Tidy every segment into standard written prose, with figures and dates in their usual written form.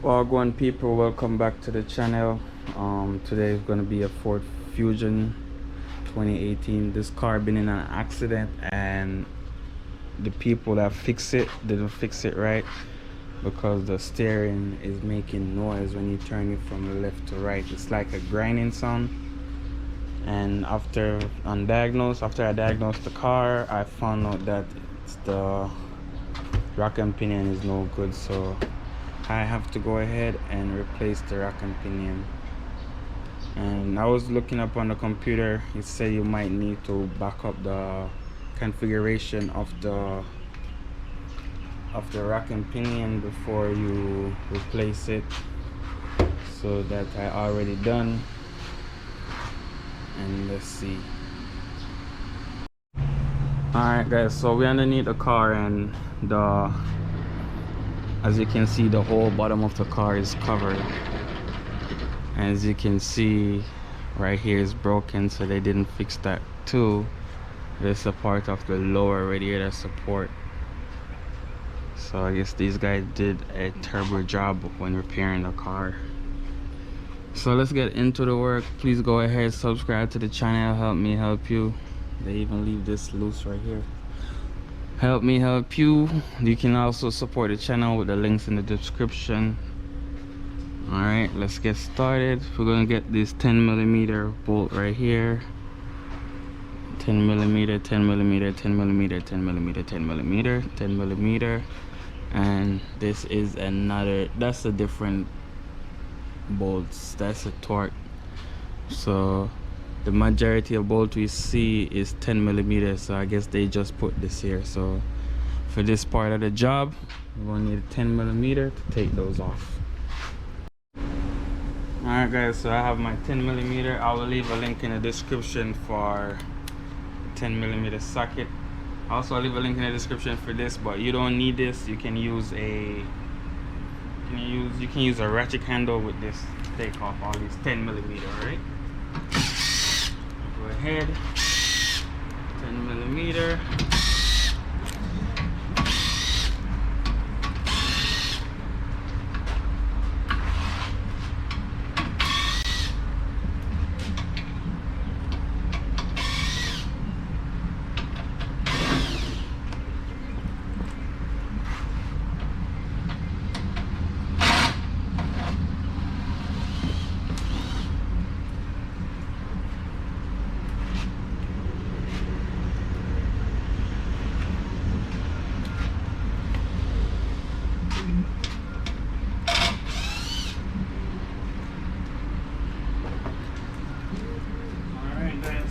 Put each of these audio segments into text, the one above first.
Well, going people, welcome back to the channel. Today is gonna be a Ford Fusion 2018. This car been in an accident, and the people that fix it didn't fix it right because the steering is making noise when you turn it from left to right. It's like a grinding sound. And after I diagnosed the car, I found out that it's the rack and pinion is no good, so I have to go ahead and replace the rack and pinion. And I was looking up on the computer, it said you might need to back up the configuration of the rack and pinion before you replace it, so that I already done. And let's see. Alright guys, so we're underneath the car, and as you can see, the whole bottom of the car is covered. As you can see, right here is broken, so they didn't fix that too. This is a part of the lower radiator support. So I guess these guys did a terrible job when repairing the car. So let's get into the work. Please go ahead, subscribe to the channel, help me help you. They even leave this loose right here. Help me help you. You can also support the channel with the links in the description. Alright, let's get started. We're gonna get this 10mm bolt right here. 10mm, 10mm, 10mm, 10mm, 10mm, 10mm. And this is another, that's a different bolts, that's a torque. So the majority of bolt we see is 10mm, so I guess they just put this here. So for this part of the job, we're gonna need a 10mm to take those off. Alright guys, so I have my 10mm. I will leave a link in the description for 10mm socket. Also, I'll leave a link in the description for this, but you don't need this. You can use a ratchet handle with this to take off all these 10mm, right? Go ahead, 10mm.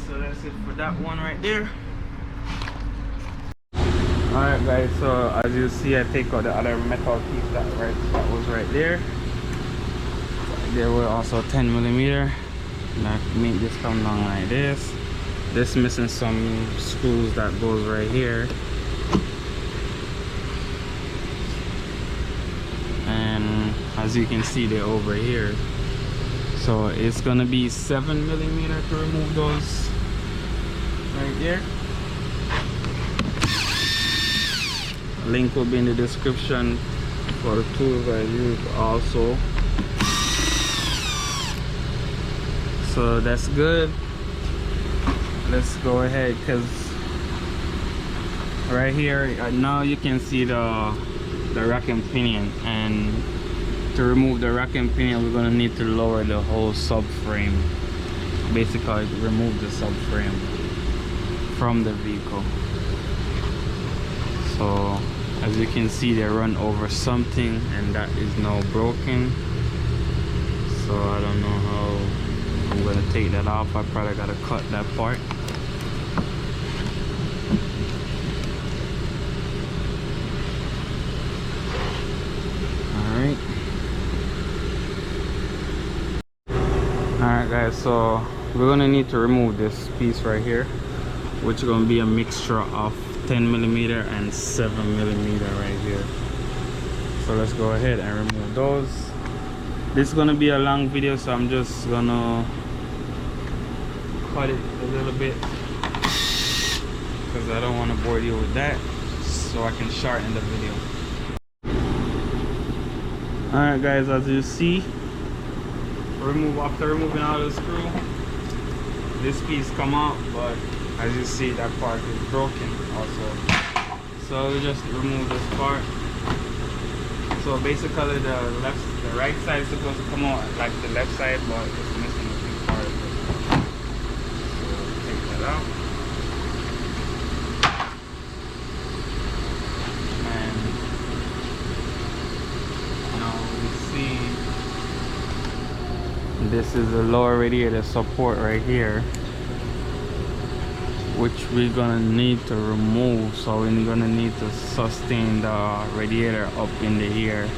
So that's it for that one right there. Alright guys, so as you see, I take out the other metal piece that was right there. There were also 10mm. And I make this come down like this. This missing some screws that goes right here. And as you can see, they're over here. So it's gonna be 7mm to remove those right there. Link will be in the description for the tools I use also. So that's good. Let's go ahead, because right here now you can see the rack and pinion, and to remove the rack and pinion we're gonna need to lower the whole subframe. Basically remove the subframe from the vehicle. So as you can see, they run over something, and that is now broken. So I don't know how I'm gonna take that off. I probably gotta cut that part. Alright guys, so we're gonna need to remove this piece right here, which is gonna be a mixture of 10mm and 7mm right here. So let's go ahead and remove those. This is gonna be a long video, so I'm just gonna cut it a little bit because I don't want to bore you with that, so I can shorten the video. Alright guys, as you see, after removing all the screw, this piece come out, but as you see, that part is broken also. So we just remove this part. So basically the right side is supposed to come out like the left side, but it's missing a few parts. So take that out. And now we see this is the lower radiator support right here, which we're gonna need to remove. So we're gonna need to sustain the radiator up in the air.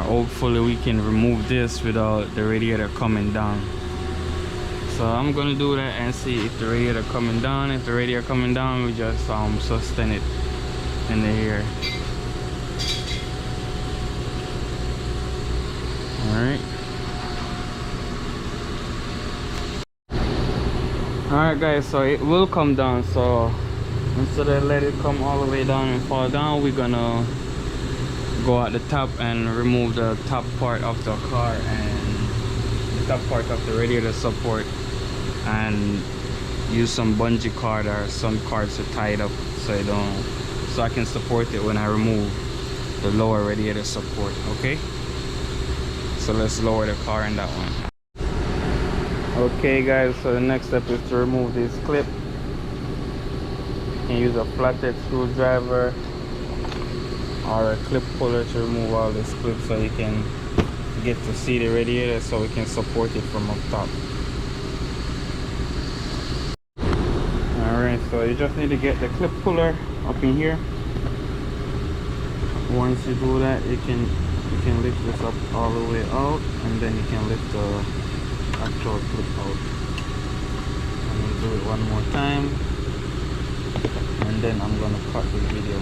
Hopefully we can remove this without the radiator coming down. So I'm gonna do that and see if the radiator coming down. If the radiator coming down, we just sustain it in the air. Alright. Alright guys, so it will come down. So instead of let it come all the way down and fall down, we're gonna go at the top and remove the top part of the car and the top part of the radiator support, and use some bungee cord or some cords to tie it up so I can support it when I remove the lower radiator support. Okay, so let's lower the car in that one. Okay guys, so the next step is to remove this clip. You can use a flathead screwdriver or a clip puller to remove all this clip so you can get to see the radiator, so we can support it from up top. Alright, so you just need to get the clip puller up in here. Once you do that, you can lift this up all the way out, and then you can lift the actual clip out. I'm going to do it one more time, and then I'm going to cut this video.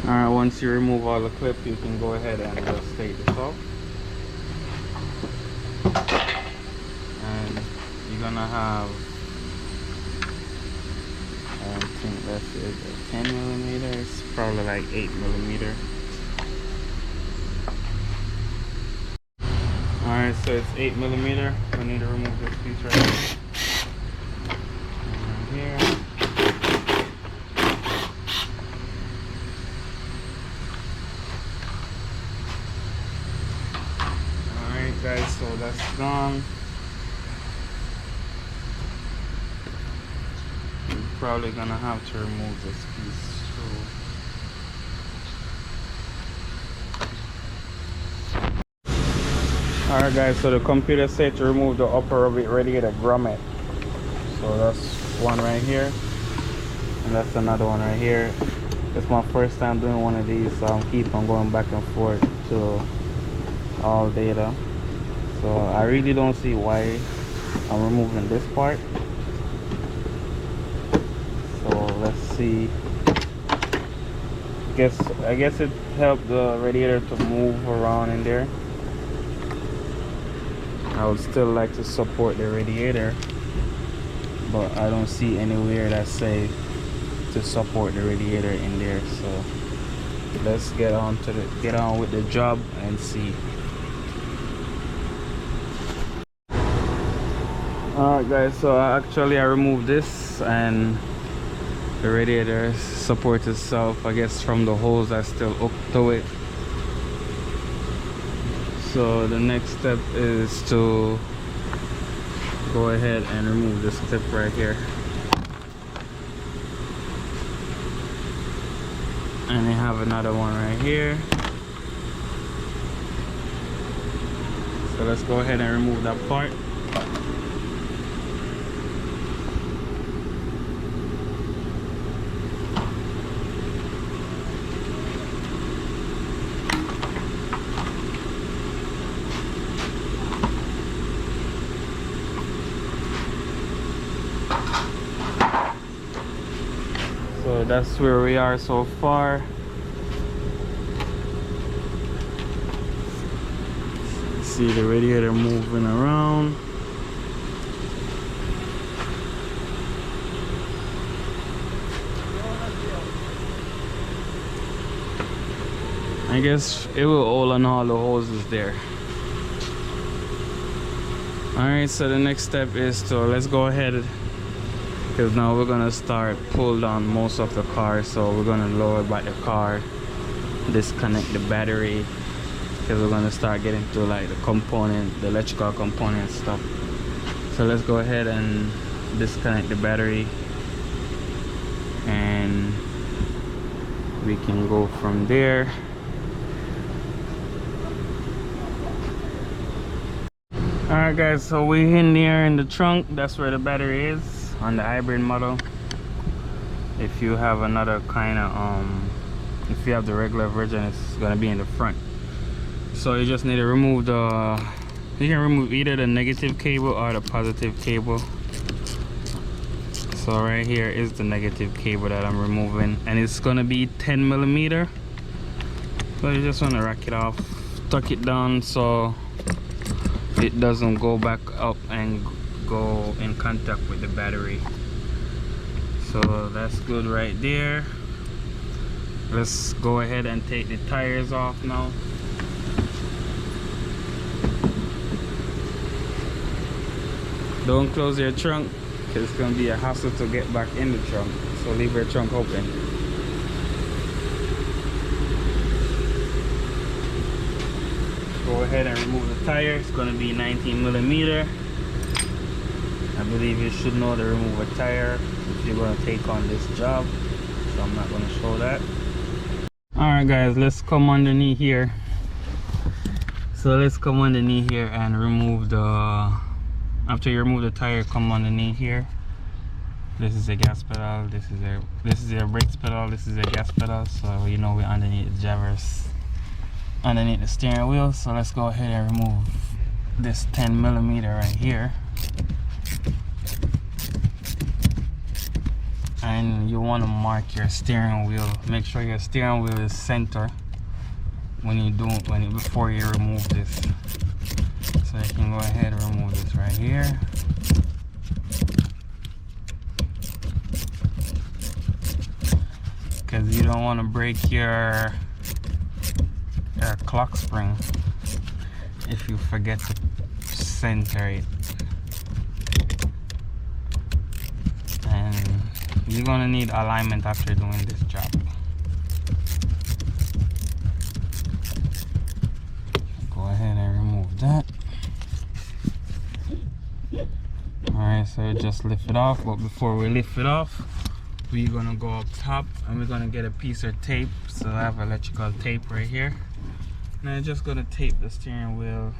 Alright, once you remove all the clip, you can go ahead and just take this off. And you're gonna have, I think that's it, 10 millimeters, probably like 8 millimeter. Alright, so it's 8 millimeter. We need to remove this piece right here. And here. Alright guys, so that's gone. We're probably gonna have to remove this piece too. Alright guys, so the computer said to remove the upper radiator grommet. So that's one right here, and that's another one right here. It's my first time doing one of these, so I'm keep on going back and forth to all data. So I really don't see why I'm removing this part. So let's see. I guess it helped the radiator to move around in there. I would still like to support the radiator, but I don't see anywhere that say to support the radiator in there. So let's get on with the job and see. Alright guys, so I removed this, and the radiator supports itself, I guess, from the holes that's still hooked to it. So the next step is to go ahead and remove this clip right here. And I have another one right here. So let's go ahead and remove that part. So that's where we are so far. See the radiator moving around. I guess it will hold on all the hoses there. Alright, so the next step is to, let's go ahead, because now we're gonna start pull down most of the car. So we're gonna lower back the car, disconnect the battery, because we're gonna start getting to like the component, the electrical component stuff. So let's go ahead and disconnect the battery, and we can go from there. Alright guys, so we're in there in the trunk. That's where the battery is on the hybrid model. If you have another kind of if you have the regular version, it's gonna be in the front. So you just need to remove the, you can remove either the negative cable or the positive cable. So right here is the negative cable that I'm removing, and it's gonna be 10 millimeter. So you just want to rack it off, tuck it down so it doesn't go back up and go in contact with the battery. So that's good right there. Let's go ahead and take the tires off now. Don't close your trunk, because it's going to be a hassle to get back in the trunk. So leave your trunk open. Go ahead and remove the tire. It's going to be 19 millimeter. I believe you should know to remove a tire if you're going to take on this job, so I'm not going to show that. Alright guys, let's come underneath here. So let's come underneath here and remove the, after you remove the tire, come underneath here. This is a gas pedal, this is a brakes pedal, this is a gas pedal. So you know we're underneath the drivers, underneath the steering wheel. So let's go ahead and remove this 10 millimeter right here. And you want to mark your steering wheel. Make sure your steering wheel is center when you do, before you remove this. So you can go ahead and remove this right here. Because you don't want to break your clock spring if you forget to center it. And you're gonna need alignment after doing this job. Go ahead and remove that. Alright, so just lift it off. But before we lift it off, we're gonna go up top and we're gonna get a piece of tape. So I have electrical tape right here. And I'm just gonna tape the steering wheel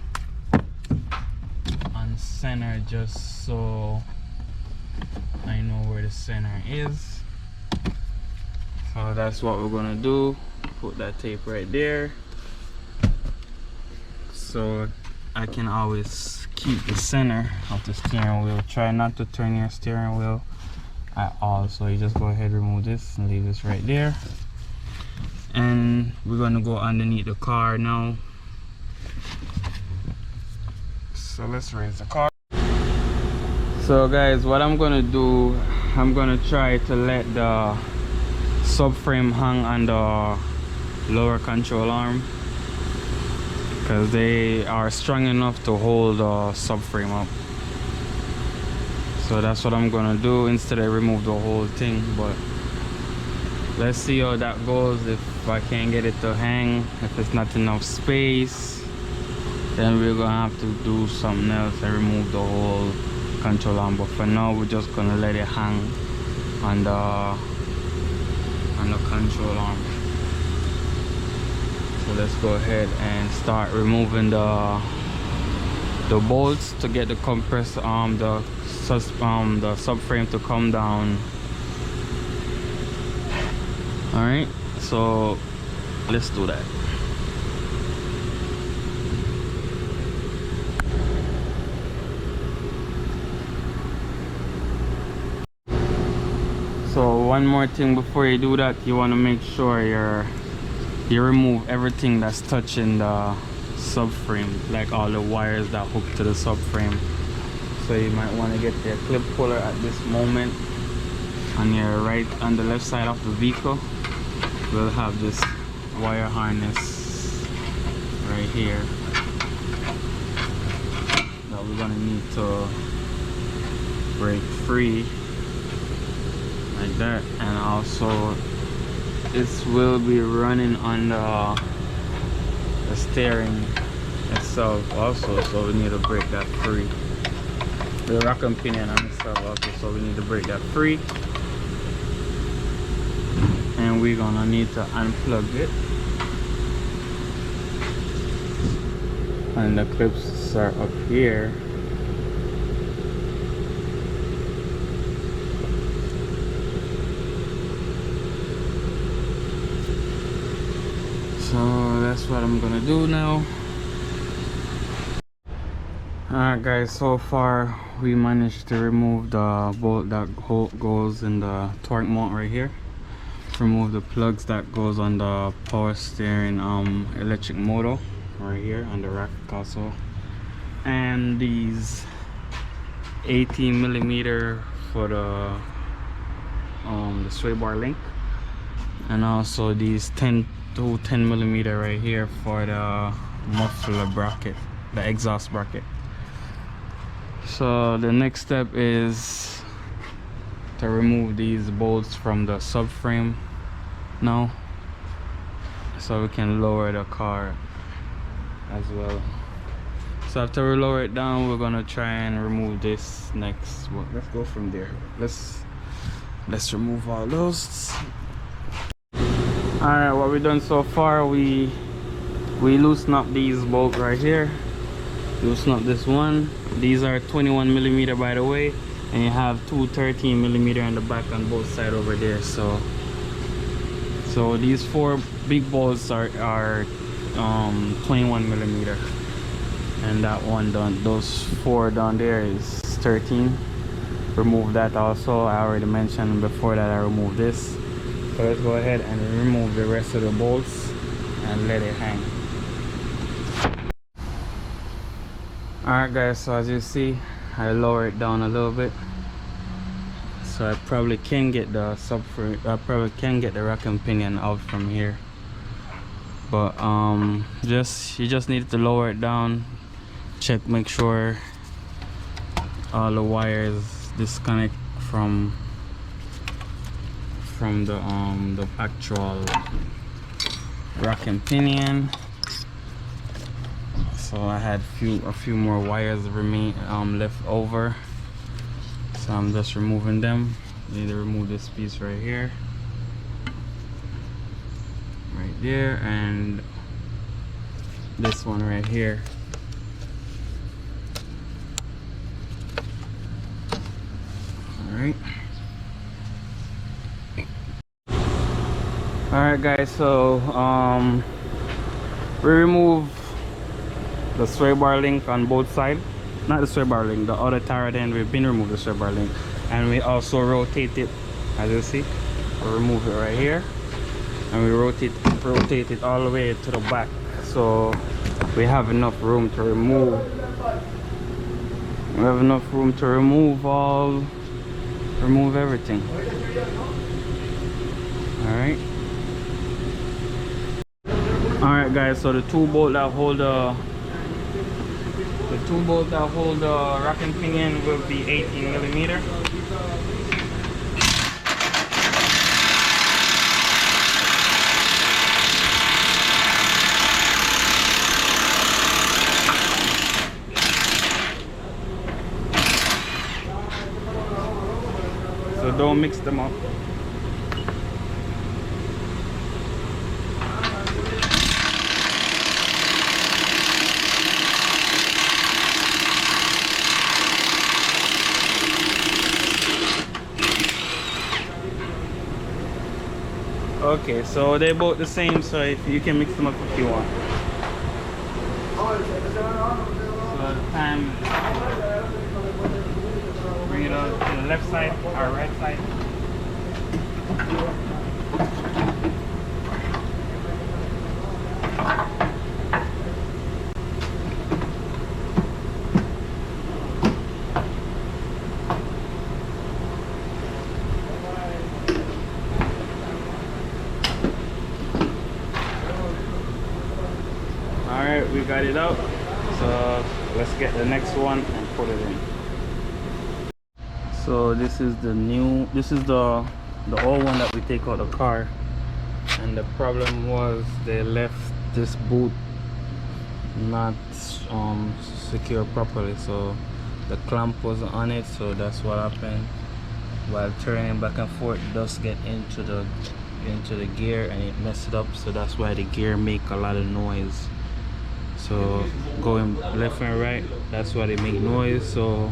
on center, just so I know where the center is. So that's what we're gonna do. Put that tape right there, so I can always keep the center of the steering wheel. Try not to turn your steering wheel at all. So you just go ahead, remove this and leave this right there. And we're gonna go underneath the car now. So let's raise the car. So guys, what I'm gonna do, I'm gonna try to let the subframe hang on the lower control arm, because they are strong enough to hold the subframe up. So that's what I'm gonna do instead of remove the whole thing. But let's see how that goes. If I can't get it to hang, if it's not enough space, then we're gonna have to do something else and remove the whole control arm. But for now, we're just gonna let it hang on the control arm. So let's go ahead and start removing the bolts to get the compressor arm, the subframe to come down. All right, so let's do that. So one more thing before you do that, you want to make sure you remove everything that's touching the subframe, like all the wires that hook to the subframe. So you might want to get your clip puller at this moment. On the left side of the vehicle, we'll have this wire harness right here that we're gonna need to break free like that, and also this will be running on the steering itself also, so we need to break that free. The rack and pinion on itself also, so we need to break that free, and we're gonna need to unplug it, and the clips are up here. So that's what I'm gonna do now. Alright guys, so far we managed to remove the bolt that goes in the torque mount right here, remove the plugs that goes on the power steering electric motor right here on the rack also, and these 18mm for the sway bar link, and also these 10mm right here for the muffler bracket, the exhaust bracket. So the next step is to remove these bolts from the subframe now, so we can lower the car as well. So after we lower it down, we're gonna try and remove this next. Well, let's go from there. Let's remove all those. All right, what we've done so far, we loosen up these bolts right here, loosen up this one. These are 21mm by the way, and you have two 13mm on the back on both sides over there. So these four big bolts are 21mm, and that one done, those four down there is 13. Remove that also. I already mentioned before that I removed this. So let's go ahead and remove the rest of the bolts and let it hang. Alright guys, so as you see, I lower it down a little bit, so I probably can get the subframe, I probably can get the rack and pinion out from here, but you just need to lower it down, check, make sure all the wires disconnect from the actual rack and pinion. So I had a few more wires left over, so I'm just removing them. I need to remove this piece right here, right there, and this one right here. Alright guys, so we remove the sway bar link on both sides. Not the sway bar link, the other tire end. We've been removed the sway bar link, and we also rotate it. As you see, we remove it right here, and we rotate it all the way to the back, so we have enough room to remove. We have enough room to remove everything. Alright guys, so the two bolts that hold the rack and pinion will be 18mm. So don't mix them up. Okay, so they're both the same, so if you can mix them up if you want. So the time, bring it on to the left side or right side. Alright, got it out, so let's get the next one and put it in. So this is the old one that we take out the car, and the problem was they left this boot not secure properly, so the clamp wasn't on it, so that's what happened. While turning back and forth, dust get into the gear and it messed it up, so that's why the gear make a lot of noise. So going left and right, that's why they make noise. So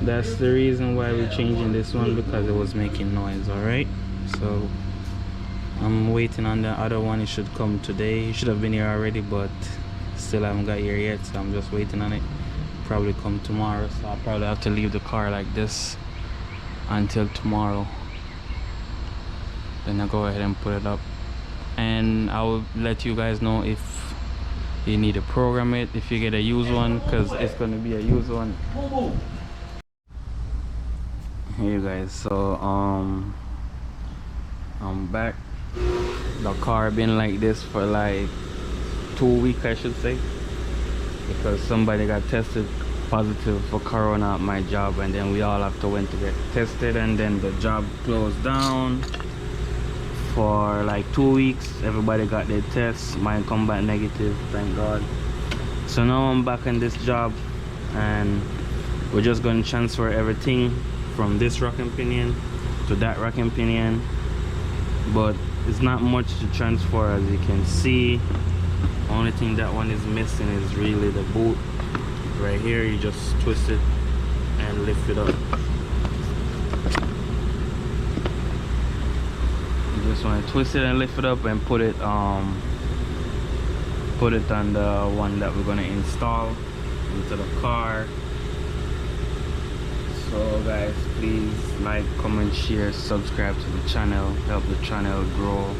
that's the reason why we're changing this one, because it was making noise. All right, so I'm waiting on the other one. It should come today. It should have been here already, but still haven't got here yet, so I'm just waiting on it. Probably come tomorrow, so I'll probably have to leave the car like this until tomorrow. Then I'll go ahead and put it up, and I will let you guys know if you need to program it, if you get a used one, because it's going to be a used one. Hey guys, so I'm back. The car been like this for like 2 weeks, I should say, because somebody got tested positive for corona at my job, and then we all have to went to get tested, and then the job closed down for like 2 weeks. Everybody got their tests, mine come back negative, thank God. So now I'm back in this job, and we're just going to transfer everything from this rack and pinion to that rack and pinion, but it's not much to transfer, as you can see. Only thing that one is missing is really the boot. Right here, you just twist it and lift it up. You just want to twist it and lift it up and put it on the one that we're going to install into the car. So guys, please like, comment, share, subscribe to the channel, help the channel grow.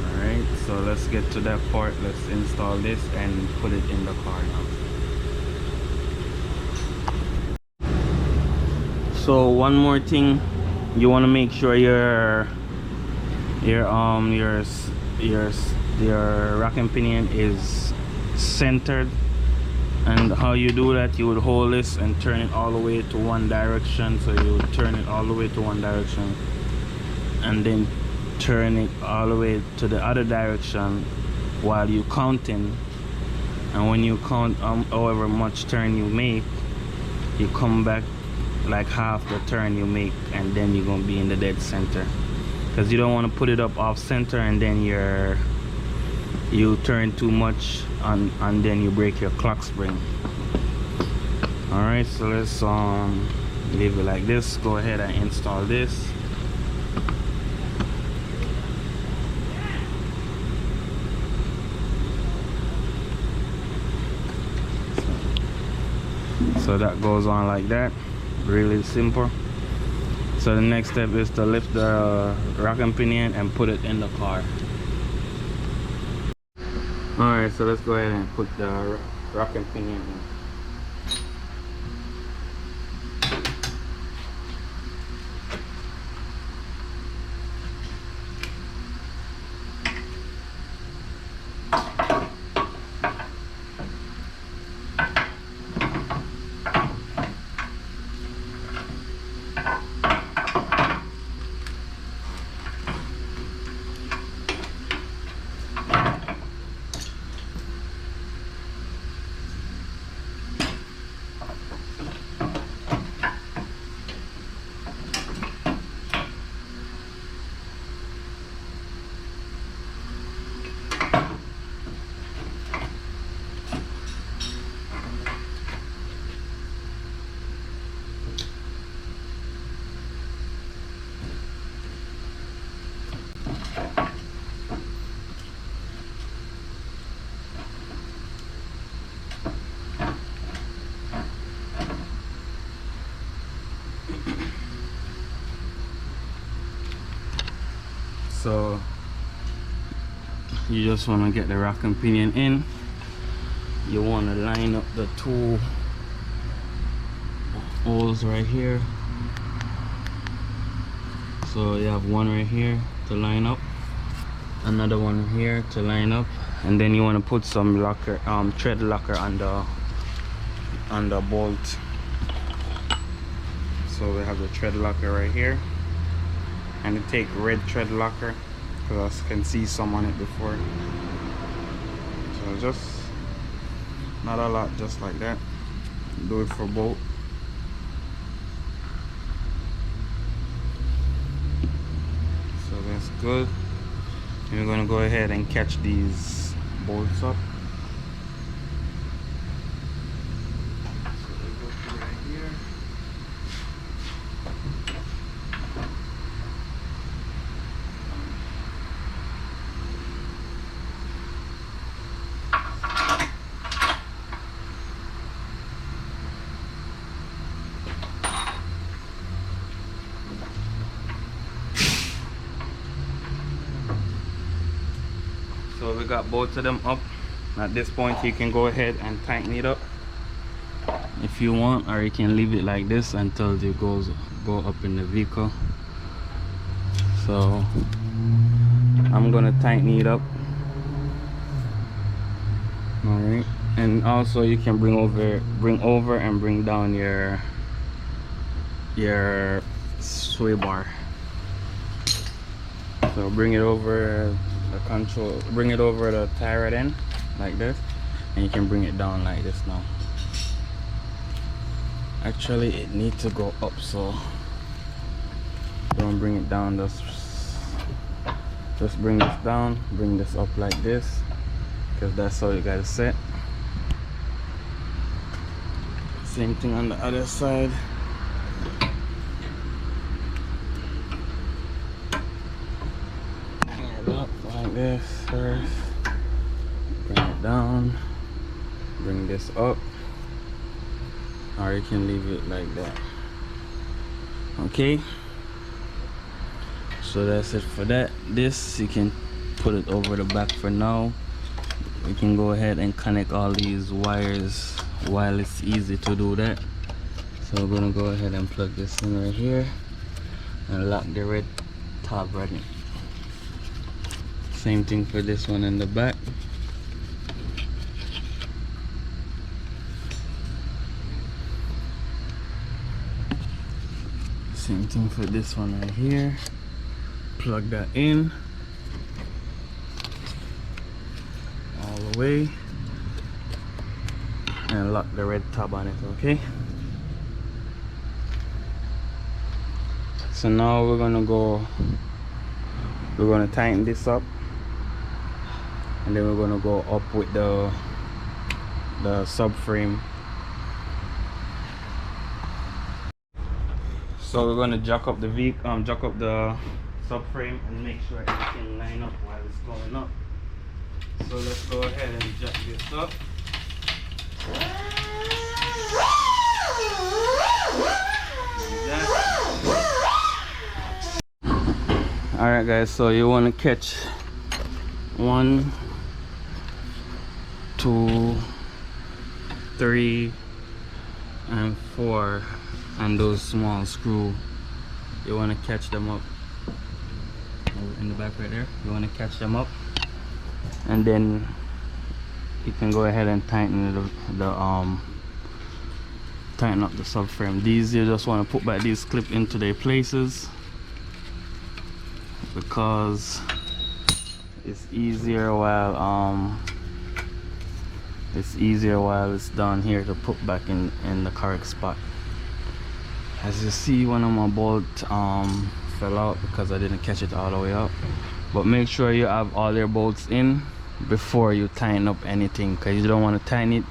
Alright, so let's get to that part. Let's install this and put it in the car now. So one more thing, you want to make sure your rack and pinion is centered. And how you do that, you would hold this and turn it all the way to one direction. So you would turn it all the way to one direction, and then turn it all the way to the other direction while you counting. And when you count however much turn you make, you come back like half the turn you make, and then you're gonna be in the dead center, because you don't want to put it up off center and then you turn too much and then you break your clock spring. All right, so let's leave it like this. Go ahead and install this. So that goes on like that, really simple. So the next step is to lift the rack and pinion and put it in the car. Alright, so let's go ahead and put the rack and pinion in. So you just want to get the rack and pinion in. You want to line up the two holes right here. So you have one right here to line up, another one here to line up, and then you want to put some locker thread locker on the bolt. So we have the thread locker right here, and you take red thread locker because I can see some on it before. So just not a lot, just like that. Do it for both. So that's good. And we're gonna go ahead and catch these bolts up. So they go through right here. So we got both of them up. At this point you can go ahead and tighten it up if you want, or you can leave it like this until it go up in the vehicle. So I'm gonna tighten it up. All right, and also you can bring over and bring down your sway bar. So bring it over the control, bring it over the tire end like this, and you can bring it down like this now. Actually it needs to go up, so don't bring it down, just bring this down, bring this up like this, because that's how you gotta set. Same thing on the other side. Like this first, bring it down, bring this up, or you can leave it like that. Okay, so that's it for that. This you can put it over the back for now. We can go ahead and connect all these wires while it's easy to do that. So we're gonna go ahead and plug this in right here and lock the red tab right in. Same thing for this one in the back. Same thing for this one right here. Plug that in all the way and lock the red tab on it. Okay, so now we're gonna tighten this up, and then we're gonna go up with the subframe. So we're gonna jack up the subframe and make sure everything line up while it's going up. So let's go ahead and jack this up. Alright guys, so you want to catch 1, 2, 3 and 4, and those small screw, you want to catch them up in the back right there. You want to catch them up, and then you can go ahead and tighten tighten up the subframe. These you just want to put back these clip into their places, because it's easier while it's down here to put back in the correct spot. As you see, one of my bolts fell out because I didn't catch it all the way up. But make sure you have all your bolts in before you tighten up anything, because you don't want to tighten it,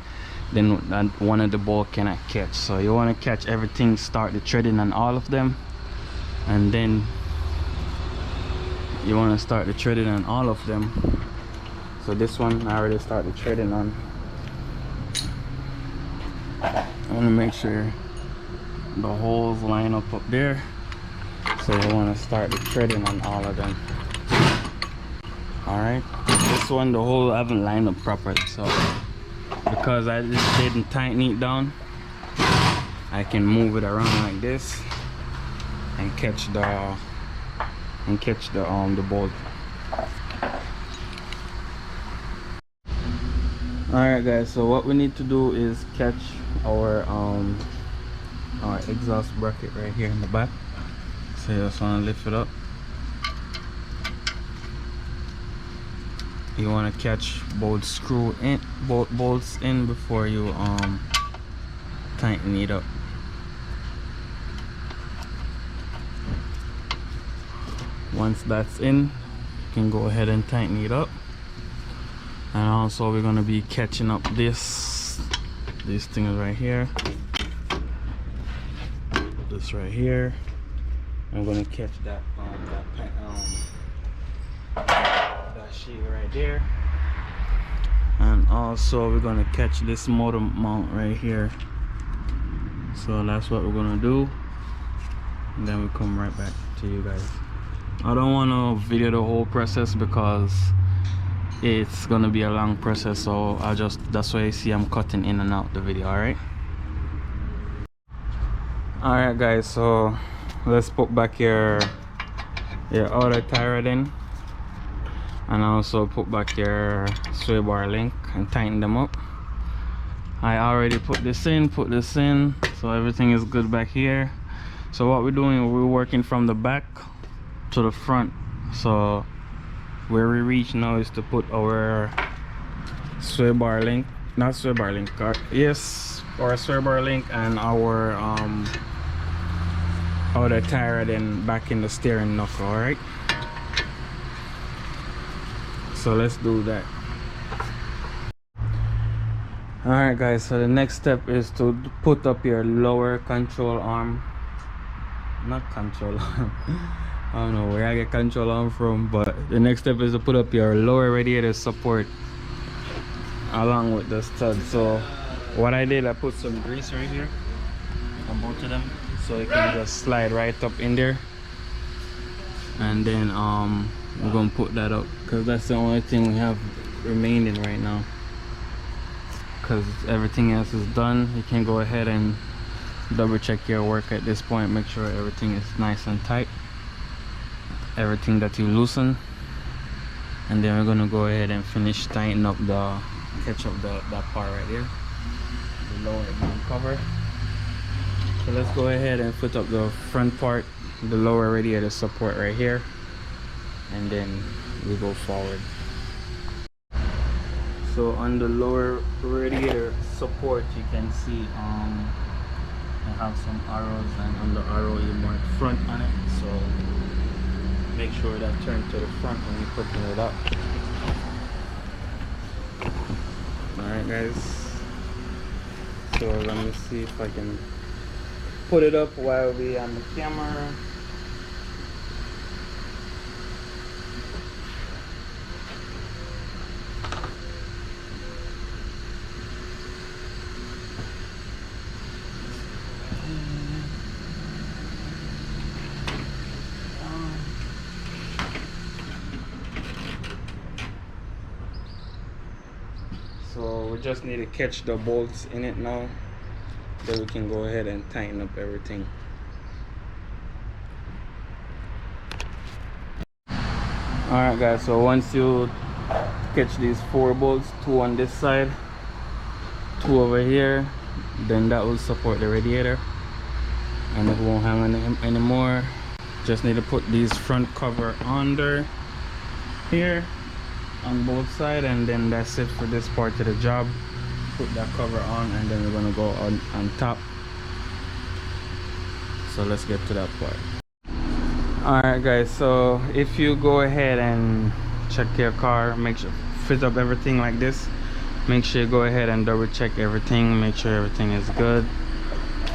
then one of the bolts cannot catch. So you want to catch everything, start the threading on all of them, and then you want to start the threading on all of them. So this one I already started threading on. I want to make sure the holes line up there, so you want to start the threading on all of them. Alright, this one the hole haven't lined up properly, so because I just didn't tighten it down, I can move it around like this and catch the bolt. Alright guys, so what we need to do is catch our exhaust bracket right here in the back. So you just want to lift it up. You want to catch both bolts in before you tighten it up. Once that's in, you can go ahead and tighten it up. And also we're going to be catching up these things right here, this right here. I'm going to catch that that sheet right there, and also we're going to catch this motor mount right here. So that's what we're going to do, and then we come right back to you guys. I don't want to video the whole process because it's gonna be a long process, so that's why you see I'm cutting in and out the video. Alright guys, so let's put back your outer tie rod in, and also put back your sway bar link and tighten them up. I already put this in, so everything is good back here. So what we're doing, we're working from the back to the front. So where we reach now is to put our sway bar link, not sway bar link, yes, our sway bar link and our outer tie rod in back in the steering knuckle. Alright, so let's do that. Alright guys, so the next step is to put up your lower control arm, not control arm. I don't know where I get control arm from, but the next step is to put up your lower radiator support along with the stud. So what I did, I put some grease right here on both of them, so it can just slide right up in there. And then we're gonna put that up because that's the only thing we have remaining right now, because everything else is done. You can go ahead and double check your work at this point, make sure everything is nice and tight, everything that you loosen, and then we're gonna go ahead and finish tighten up catch up that part right there, the lower main cover. So let's go ahead and put up the front part, the lower radiator support right here, and then we go forward. So on the lower radiator support, you can see I have some arrows, and on the arrow you mark front on it, so make sure that turn to the front when you're putting it up. Alright guys, so let me see if I can put it up while we on the camera. So we just need to catch the bolts in it now, then we can go ahead and tighten up everything. Alright guys, so once you catch these 4 bolts, 2 on this side, 2 over here, then that will support the radiator and it won't hang on anymore. Just need to put these front cover under here on both sides, and then that's it for this part of the job. Put that cover on, and then we're gonna go on top. So let's get to that part. Alright guys, so if you go ahead and check your car, make sure fit up everything like this, make sure you go ahead and double check everything, make sure everything is good.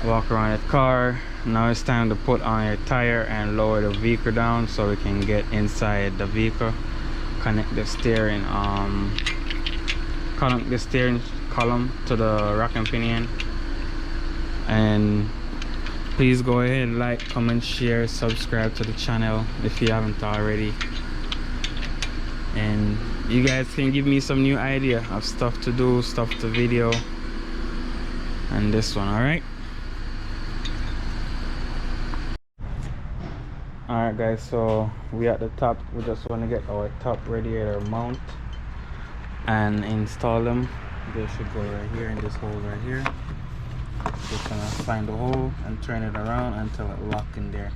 Walk around the car. Now it's time to put on your tire and lower the vehicle down so we can get inside the vehicle. Connect the steering column to the rack and pinion, and please go ahead, like, comment, share, subscribe to the channel if you haven't already, and you guys can give me some new idea of stuff to do, stuff to video, and this one. Alright guys, so we at the top. We just want to get our top radiator mount and install them. They should go right here in this hole right here. Just gonna find the hole and turn it around until it locks in there.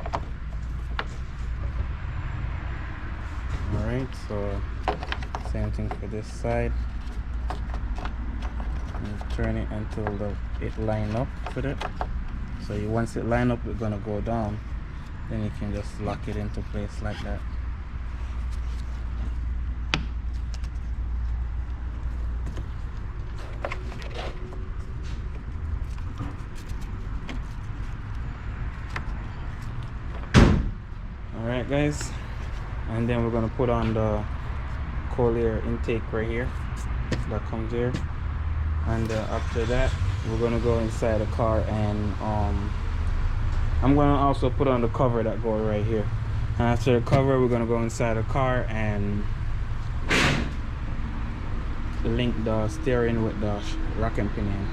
Alright, so same thing for this side. And turn it until it line up with it. So once it line up, it's gonna go down. Then you can just lock it into place like that. Alright guys, and then we're gonna put on the cold air intake right here that comes here, and after that we're gonna go inside the car, and I'm gonna also put on the cover that goes right here. And after the cover, we're gonna go inside the car and link the steering with the rack and pinion.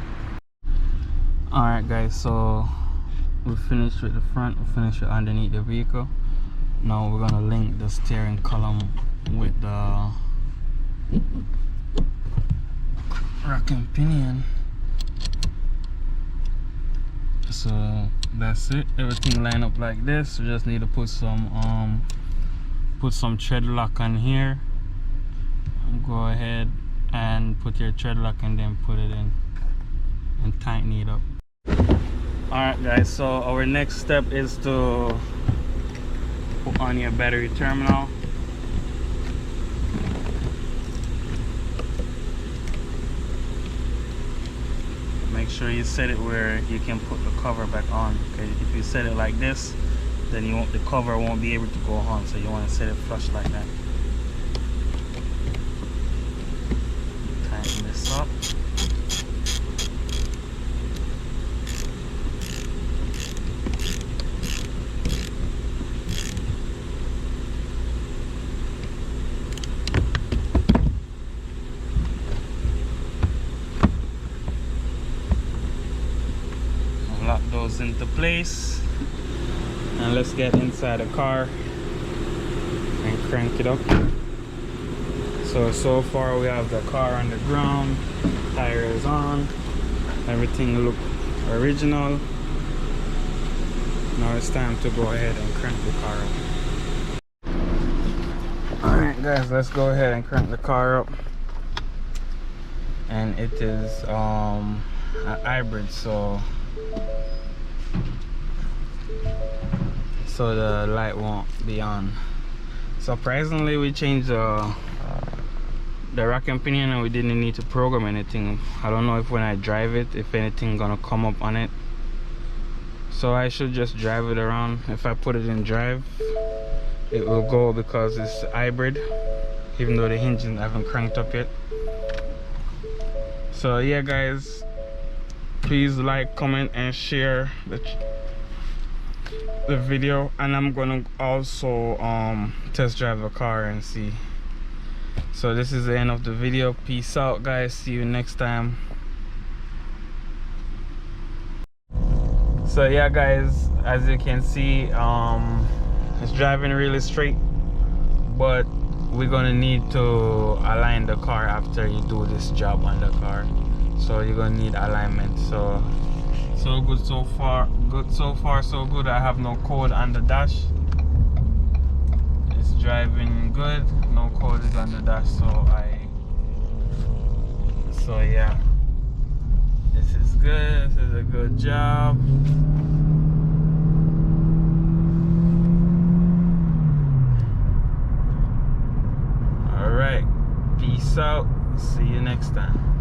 Alright guys, so we finished with the front, we finished with underneath the vehicle. Now we're gonna link the steering column with the rack and pinion. So that's it. Everything line up like this. We just need to put some tread lock on here. Go ahead and put your tread lock and then put it in and tighten it up. Alright guys, so our next step is to put on your battery terminal. Make sure you set it where you can put the cover back on. Okay, if you set it like this, then the cover won't be able to go on. So you want to set it flush like that. Tighten this up. Lock those into place, and let's get inside the car and crank it up. So far we have the car on the ground, tires on, everything look original. Now it's time to go ahead and crank the car up. Alright guys, let's go ahead and crank the car up. And it is a hybrid, so the light won't be on. Surprisingly, we changed the rack and pinion and we didn't need to program anything. I don't know if when I drive it, if anything gonna come up on it. So I should just drive it around. If I put it in drive, it will go because it's hybrid, even though the engine haven't cranked up yet. So yeah guys, please like, comment and share the video, and I'm gonna also test drive the car and see. So this is the end of the video. Peace out guys, see you next time. So yeah guys, as you can see, it's driving really straight, but we're gonna need to align the car after you do this job on the car. So you're gonna need alignment. So good so far, so good. I have no code on the dash. It's driving good, no code is on the dash. So yeah, this is good. This is a good job. All right, peace out, see you next time.